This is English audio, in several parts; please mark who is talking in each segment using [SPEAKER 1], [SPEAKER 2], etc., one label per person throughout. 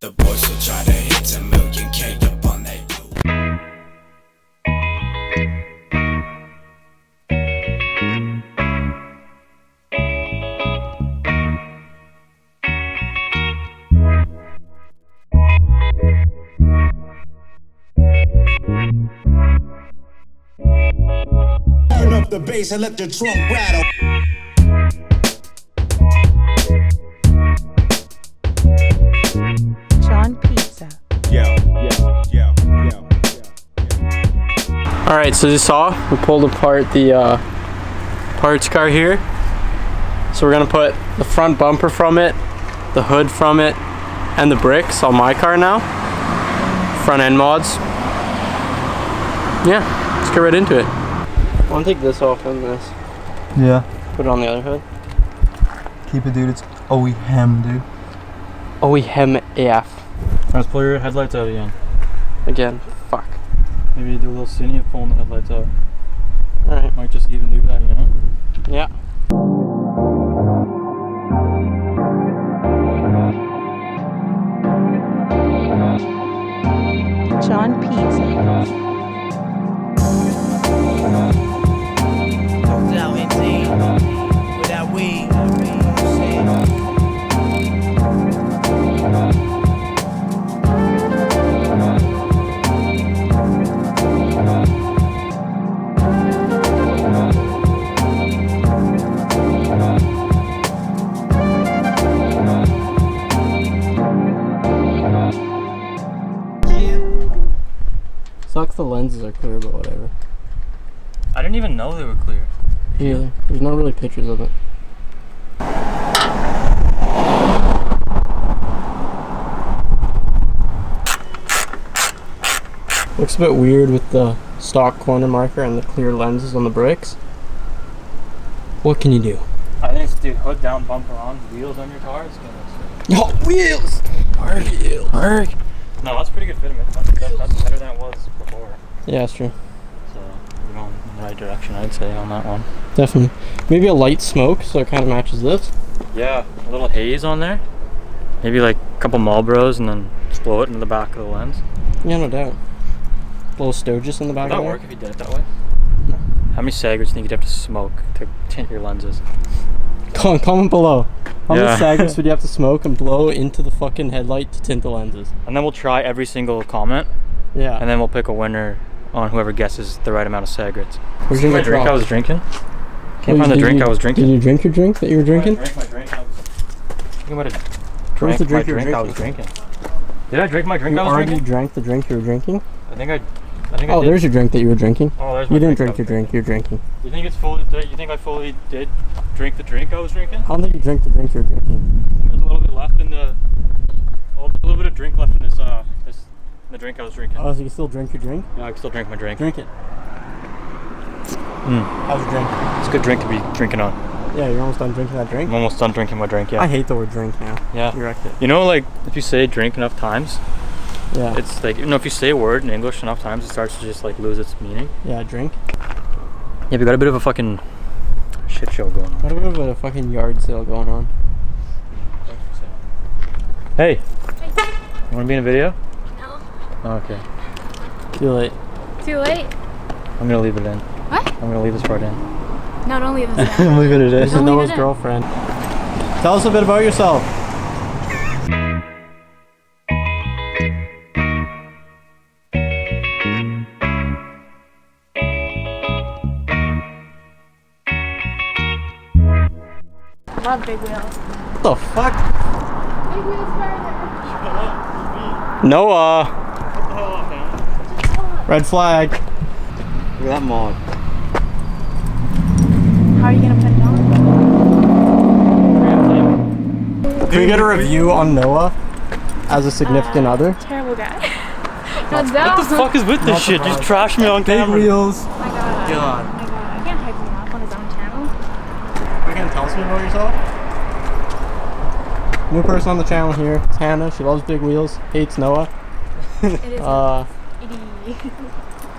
[SPEAKER 1] The boys will try to hit 10 million K up on that coupe.
[SPEAKER 2] Turn up the bass and let the trunk rattle.
[SPEAKER 3] Pizza.
[SPEAKER 4] Alright, so you saw, we pulled apart the parts car here. So we're gonna put the front bumper from it, the hood from it, and the bricks on my car now. Front end mods. Yeah, let's get right into it. I want to take this off and this.
[SPEAKER 5] Yeah.
[SPEAKER 4] Put it on the other hood.
[SPEAKER 5] Keep it, dude. It's OEM, dude.
[SPEAKER 4] OEM AF.
[SPEAKER 5] Let's pull your headlights out again.
[SPEAKER 4] Again, fuck.
[SPEAKER 5] Maybe do a little skinny of pulling the headlights out.
[SPEAKER 4] Alright.
[SPEAKER 5] Might just even do that, you know?
[SPEAKER 4] Yeah.
[SPEAKER 3] John Pizza.
[SPEAKER 6] No doubt, indeed. Without weed,
[SPEAKER 4] Sucks the lenses are clear, but whatever.
[SPEAKER 5] I didn't even know they were clear.
[SPEAKER 4] Yeah, there's not really pictures of it. Looks a bit weird with the stock corner marker and the clear lenses on the brakes. What can you do?
[SPEAKER 5] I think it's, dude, hood down, bumper on, wheels on your car. It's gonna
[SPEAKER 4] Oh, wheels! Arg.
[SPEAKER 5] No, that's pretty good fitting. That's better than it was before.
[SPEAKER 4] Yeah, that's true.
[SPEAKER 5] So, you're going in the right direction, I'd say, on that one.
[SPEAKER 4] Definitely. Maybe a light smoke so it kind of matches this.
[SPEAKER 5] Yeah, a little haze on there. Maybe like a couple Marlboros and then just blow it into the back of the lens.
[SPEAKER 4] Yeah, no doubt. A little Sturgis in the back
[SPEAKER 5] Would
[SPEAKER 4] of
[SPEAKER 5] that
[SPEAKER 4] there.
[SPEAKER 5] work if you did it that way? How many Sagers do you think you'd have to smoke to tint your lenses?
[SPEAKER 4] Comment below. How many
[SPEAKER 5] Yeah.
[SPEAKER 4] Sagers would you have to smoke and blow into the fucking headlight to tint the lenses?
[SPEAKER 5] And then we'll try every single comment,
[SPEAKER 4] Yeah.
[SPEAKER 5] and then we'll pick a winner on whoever guesses the right amount of Sagrets.
[SPEAKER 4] Where's
[SPEAKER 5] See
[SPEAKER 4] your
[SPEAKER 5] my drink I
[SPEAKER 4] drop?
[SPEAKER 5] was drinking?
[SPEAKER 4] Oh,
[SPEAKER 5] Can't find the drink I was drinking.
[SPEAKER 4] Did you drink your drink that you were drinking?
[SPEAKER 5] I drank my drink. I was thinking about
[SPEAKER 4] Where's the drink
[SPEAKER 5] my
[SPEAKER 4] you were
[SPEAKER 5] drink I was drinking. Did I drink my drink I was
[SPEAKER 4] already
[SPEAKER 5] drinking?
[SPEAKER 4] drank the drink you were drinking?
[SPEAKER 5] I think I
[SPEAKER 4] Oh,
[SPEAKER 5] did.
[SPEAKER 4] there's your drink that you were drinking.
[SPEAKER 5] Oh, there's my
[SPEAKER 4] You didn't
[SPEAKER 5] drink
[SPEAKER 4] drink your drink you're drinking.
[SPEAKER 5] You think it's fully? You think I fully did drink the drink I was drinking?
[SPEAKER 4] I don't think you drank the drink you were drinking.
[SPEAKER 5] I think there's a little bit left in the. Oh, a little bit of drink left in this. The drink I was drinking.
[SPEAKER 4] Oh, so you still drink your drink?
[SPEAKER 5] No, I can still drink my drink.
[SPEAKER 4] Drink it.
[SPEAKER 5] Mm.
[SPEAKER 4] How's your drink?
[SPEAKER 5] It's a good drink to be drinking on.
[SPEAKER 4] Yeah, you're almost done drinking that drink?
[SPEAKER 5] I'm almost done drinking my drink. Yeah.
[SPEAKER 4] I hate the word drink now.
[SPEAKER 5] Yeah.
[SPEAKER 4] You wrecked it.
[SPEAKER 5] You know, like if you say drink enough times,
[SPEAKER 4] Yeah.
[SPEAKER 5] it's like, you know, if you say a word in English enough times, it starts to just like lose its meaning.
[SPEAKER 4] Yeah, drink.
[SPEAKER 5] Yeah, we got a bit of a fucking shit show going on.
[SPEAKER 4] What about a fucking yard sale going on?
[SPEAKER 5] Hey. You want to be in a video?
[SPEAKER 7] No.
[SPEAKER 5] Oh, okay.
[SPEAKER 4] Too late.
[SPEAKER 7] Too late?
[SPEAKER 5] I'm gonna leave it in.
[SPEAKER 7] What?
[SPEAKER 5] I'm gonna leave this part in.
[SPEAKER 7] No, don't leave us in.
[SPEAKER 5] Leave it
[SPEAKER 4] This is
[SPEAKER 7] Don't leave
[SPEAKER 4] Noah's
[SPEAKER 7] it in.
[SPEAKER 4] girlfriend. Tell us a bit about yourself.
[SPEAKER 7] Love big wheels.
[SPEAKER 4] What the fuck?
[SPEAKER 7] Big wheels further.
[SPEAKER 4] Noah!
[SPEAKER 5] What the hell up, man?
[SPEAKER 4] Red flag.
[SPEAKER 5] Look at that mod.
[SPEAKER 7] How are you gonna put it on?
[SPEAKER 4] Can we get a review on Noah as a significant other?
[SPEAKER 7] Terrible guy. No,
[SPEAKER 5] What the fuck is with this shit? Just trash me on
[SPEAKER 4] Big
[SPEAKER 5] camera.
[SPEAKER 4] wheels.
[SPEAKER 7] Oh my god.
[SPEAKER 4] God.
[SPEAKER 7] Oh my god. I can't hype him up on his own channel.
[SPEAKER 4] Are you gonna tell us about yourself? New person on the channel here. It's Hannah. She loves big wheels. Hates Noah.
[SPEAKER 7] It is.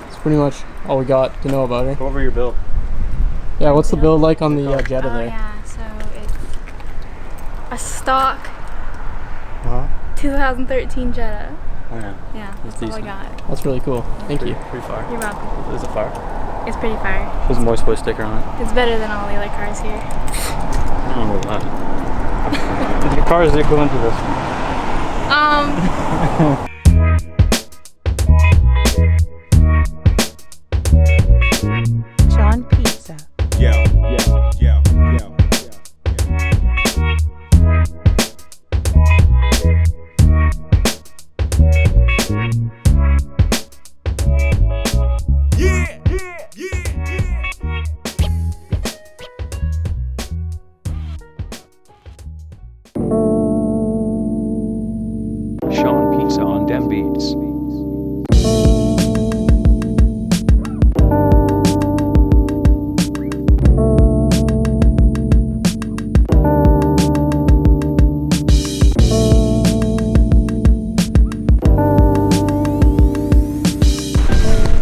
[SPEAKER 4] It's pretty much all we got to know about her.
[SPEAKER 5] Go over your build.
[SPEAKER 4] Yeah, what's the build like on the Jetta
[SPEAKER 7] Oh
[SPEAKER 4] there?
[SPEAKER 7] yeah, so it's a stock
[SPEAKER 4] Uh-huh.
[SPEAKER 7] 2013 Jetta.
[SPEAKER 5] Oh, yeah.
[SPEAKER 7] Yeah, that's all I
[SPEAKER 5] decent.
[SPEAKER 7] got.
[SPEAKER 4] That's really cool. Thank you.
[SPEAKER 5] Pretty far.
[SPEAKER 7] You're welcome.
[SPEAKER 5] Is it far?
[SPEAKER 7] It's pretty fire.
[SPEAKER 5] There's a moist boy sticker on it.
[SPEAKER 7] It's better than all the other cars here.
[SPEAKER 5] I don't know that. The car is equivalent to this.
[SPEAKER 3] Sean Pizza.
[SPEAKER 2] Yo, yo, yo, yo.
[SPEAKER 8] Sean Pizza on Dem Beats.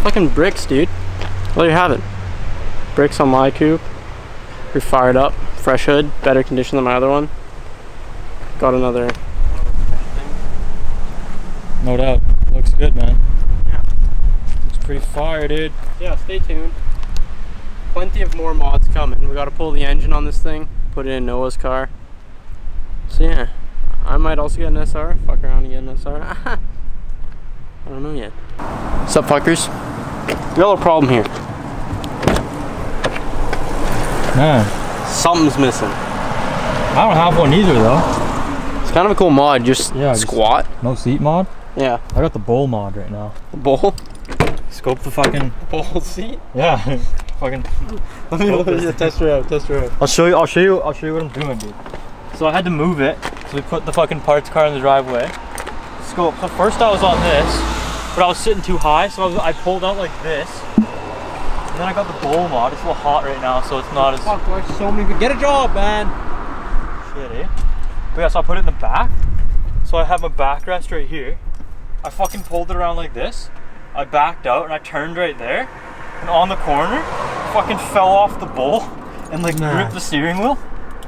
[SPEAKER 4] Fucking bricks, dude. Well, you have it. Bricks on my coupe. We're fired up. Fresh hood. Better condition than my other one. Got another.
[SPEAKER 5] No doubt. Looks good, man. Yeah. Looks pretty fire, dude.
[SPEAKER 4] Yeah, stay tuned. Plenty of more mods coming. We gotta pull the engine on this thing. Put it in Noah's car. So yeah. I might also get an SR. Fuck around and get an SR. I don't know yet. What's up, fuckers? We got a little problem here.
[SPEAKER 5] Man,
[SPEAKER 4] Something's missing.
[SPEAKER 5] I don't have one either, though.
[SPEAKER 4] It's kind of a cool mod. Just
[SPEAKER 5] Just
[SPEAKER 4] squat.
[SPEAKER 5] no seat mod?
[SPEAKER 4] Yeah.
[SPEAKER 5] I got the bowl mod right now.
[SPEAKER 4] The bowl.
[SPEAKER 5] Scope the fucking...
[SPEAKER 4] Bowl seat.
[SPEAKER 5] Yeah. Fucking...
[SPEAKER 4] Let me test her out. Test her out.
[SPEAKER 5] I'll show you what I'm doing, dude. So I had to move it. So we put the fucking parts car in the driveway. Scope. So first I was on this, but I was sitting too high, so I pulled out like this. And then I got the bowl mod. It's a little hot right now, so it's not as...
[SPEAKER 4] Fuck, there's so many. Get a job, man.
[SPEAKER 5] Shit, eh? But yeah, so I put it in the back. So I have my backrest right here. I fucking pulled it around like this. I backed out and I turned right there. And on the corner, fucking fell off the bowl and like gripped the steering wheel.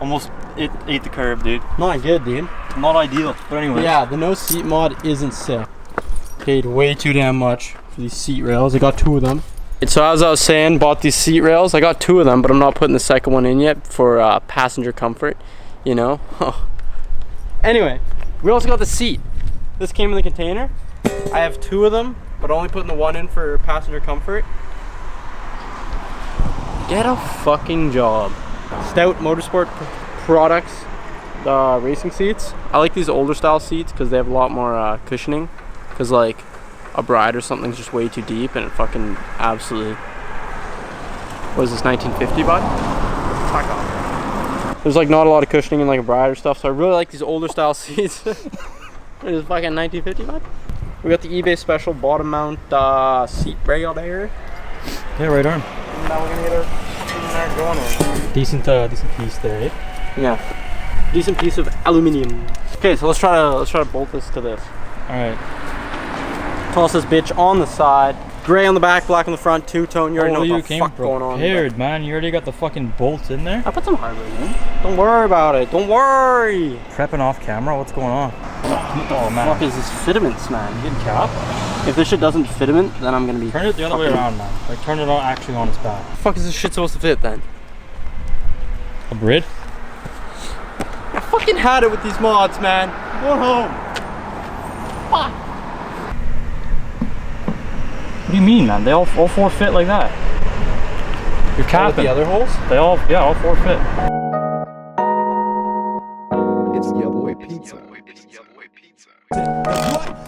[SPEAKER 5] Almost it ate the curb, dude.
[SPEAKER 4] Not good, dude.
[SPEAKER 5] Not ideal. But anyway.
[SPEAKER 4] Yeah, the no seat mod isn't sick. Paid way too damn much for these seat rails. I got 2 of them. So as I was saying, bought these seat rails. I got 2 of them, but I'm not putting the second one in yet for passenger comfort, you know. Anyway, we also got the seat. This came in the container. I have 2 of them, but only putting the one in for passenger comfort. Get a fucking job. Stout Motorsport Products, the racing seats. I like these older style seats because they have a lot more cushioning. Because like a Bride or something's just way too deep and it fucking absolutely... What is this, 1950, bud? Fuck off. There's like not a lot of cushioning in like a Bride or stuff, so I really like these older style seats. It is fucking 1950, bud. We got the eBay special bottom mount seat rail there.
[SPEAKER 5] Yeah, right arm.
[SPEAKER 4] And now we're gonna get our fucking iron going in.
[SPEAKER 5] Decent piece there, eh?
[SPEAKER 4] Yeah. Decent piece of aluminium. Okay, so let's try to bolt this to this.
[SPEAKER 5] Alright.
[SPEAKER 4] Toss this bitch on the side. Gray on the back, black on the front, 2-tone. You already know what the fuck going on.
[SPEAKER 5] Prepared, man. You already got the fucking bolts in there.
[SPEAKER 4] I put some hybrid in. Don't worry about it. Don't worry.
[SPEAKER 5] Prepping off camera. What's going on? Oh man.
[SPEAKER 4] What the fuck is this fitaments, man?
[SPEAKER 5] You getting cap?
[SPEAKER 4] If this shit doesn't fitament, then I'm gonna be.
[SPEAKER 5] Turn it the other way around, man. Like turn it on actually on its back.
[SPEAKER 4] The fuck is this shit supposed to fit then?
[SPEAKER 5] A grid?
[SPEAKER 4] I fucking had it with these mods, man. Going home. Fuck.
[SPEAKER 5] What do you mean, man? They all 4 fit like that. You're capping.
[SPEAKER 4] The other holes?
[SPEAKER 5] They all 4 fit.
[SPEAKER 8] It's your boy Pizza.
[SPEAKER 2] What?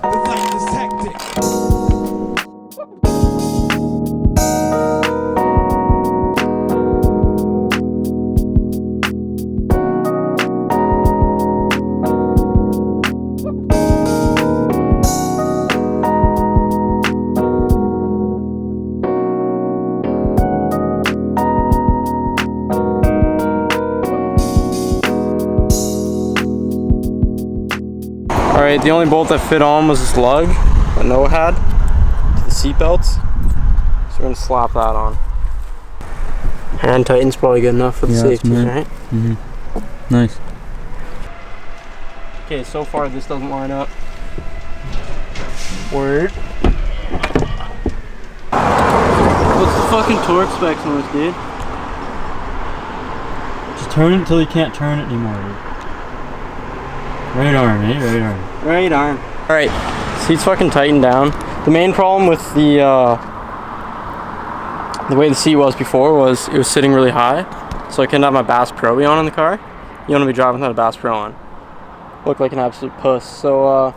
[SPEAKER 2] The life is hectic.
[SPEAKER 4] Alright, the only bolt that fit on was this lug that Noah had to the seat belts. So we're gonna slap that on. Hand tighten's probably good enough for the safety, right?
[SPEAKER 5] Nice.
[SPEAKER 4] Okay, so far this doesn't line up. Word. What's the fucking torque specs on this, dude?
[SPEAKER 5] Just turn it until you can't turn it anymore, dude. Right arm, eh? Right arm.
[SPEAKER 4] Right arm. Alright, seat's fucking tightened down. The main problem with the way the seat was before was it was sitting really high, so I couldn't have my Bass Pro on in the car. You want to be driving without a Bass Pro on. Look like an absolute puss. So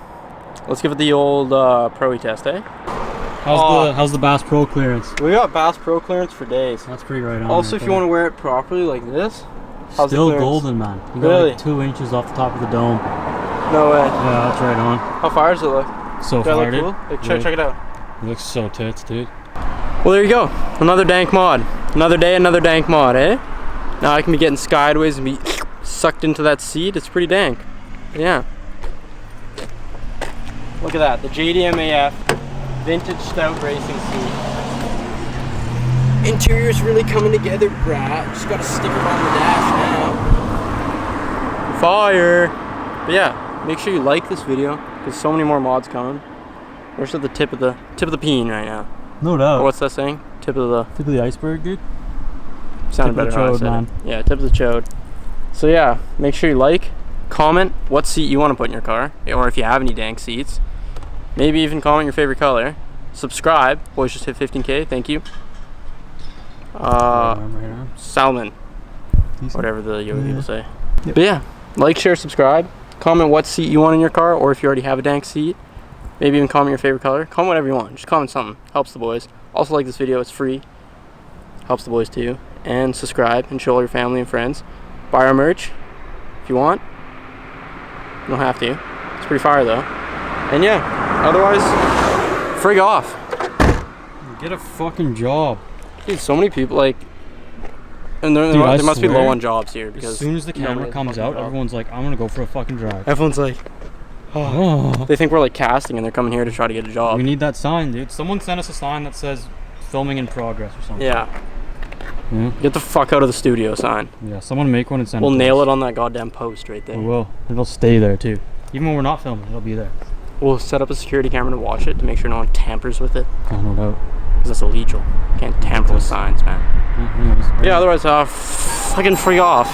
[SPEAKER 4] let's give it the old Pro-y test, eh?
[SPEAKER 5] How's the Bass Pro clearance?
[SPEAKER 4] We got Bass Pro clearance for days.
[SPEAKER 5] That's pretty right on.
[SPEAKER 4] Also,
[SPEAKER 5] right
[SPEAKER 4] if you
[SPEAKER 5] there.
[SPEAKER 4] want to wear it properly like this, how's the
[SPEAKER 5] Still
[SPEAKER 4] clearance?
[SPEAKER 5] golden, man. You got
[SPEAKER 4] Really?
[SPEAKER 5] like 2 inches off the top of the dome.
[SPEAKER 4] No way.
[SPEAKER 5] Yeah, that's right on.
[SPEAKER 4] How far does it look?
[SPEAKER 5] So
[SPEAKER 4] Does that
[SPEAKER 5] far,
[SPEAKER 4] look
[SPEAKER 5] dude.
[SPEAKER 4] cool? Like, check it out.
[SPEAKER 5] It looks so tits, dude.
[SPEAKER 4] Well, there you go. Another dank mod. Another day, another dank mod, eh? Now I can be getting sideways and be sucked into that seat. It's pretty dank. Yeah. Look at that. The JDMAF vintage stout racing seat. Interior's really coming together, brah. Just gotta stick it on the dash now. Fire! But yeah, make sure you like this video because so many more mods coming. We're just at the tip of the peen right now.
[SPEAKER 5] No doubt.
[SPEAKER 4] Or what's that saying? Tip of the
[SPEAKER 5] Tip of the iceberg, dude.
[SPEAKER 4] sounded
[SPEAKER 5] Tip of the
[SPEAKER 4] better how I
[SPEAKER 5] chode,
[SPEAKER 4] said
[SPEAKER 5] man.
[SPEAKER 4] it. Yeah, tip of the chode. So yeah, make sure you like, comment what seat you want to put in your car, or if you have any dank seats. Maybe even comment your favorite color. Subscribe. Boys just hit 15K. Thank you.
[SPEAKER 5] Right arm.
[SPEAKER 4] Salmon.
[SPEAKER 5] Decent.
[SPEAKER 4] Whatever the yoga
[SPEAKER 5] Yeah.
[SPEAKER 4] people say.
[SPEAKER 5] Yep.
[SPEAKER 4] But yeah, like, share, subscribe. Comment what seat you want in your car, or if you already have a dank seat. Maybe even comment your favorite color. Comment whatever you want. Just comment something. Helps the boys. Also like this video. It's free. Helps the boys too. And subscribe and show all your family and friends. Buy our merch if you want. You don't have to. It's pretty fire though. And yeah, otherwise, frig off.
[SPEAKER 5] Get a fucking job.
[SPEAKER 4] Dude, so many people like, and
[SPEAKER 5] Dude, I
[SPEAKER 4] there must be
[SPEAKER 5] swear,
[SPEAKER 4] low on jobs here because
[SPEAKER 5] As soon as the camera
[SPEAKER 4] nobody
[SPEAKER 5] comes
[SPEAKER 4] fucking
[SPEAKER 5] out,
[SPEAKER 4] job.
[SPEAKER 5] everyone's like, I'm gonna go for a fucking drive.
[SPEAKER 4] Everyone's like,
[SPEAKER 5] Oh.
[SPEAKER 4] they think we're like casting and they're coming here to try to get a job.
[SPEAKER 5] We need that sign, dude. Someone sent us a sign that says filming in progress or something.
[SPEAKER 4] Yeah,
[SPEAKER 5] Yeah.
[SPEAKER 4] get the fuck out of the studio sign.
[SPEAKER 5] Yeah, someone make one and send
[SPEAKER 4] We'll
[SPEAKER 5] it to
[SPEAKER 4] nail
[SPEAKER 5] us.
[SPEAKER 4] it on that goddamn post right there.
[SPEAKER 5] We will. It'll stay there too. Even when we're not filming, it'll be there.
[SPEAKER 4] We'll set up a security camera to watch it to make sure no one tampers with it,
[SPEAKER 5] Oh, no doubt.
[SPEAKER 4] because that's illegal. Can't tamper with signs, man.
[SPEAKER 5] Yeah, anyways,
[SPEAKER 4] Yeah, otherwise, fucking free off.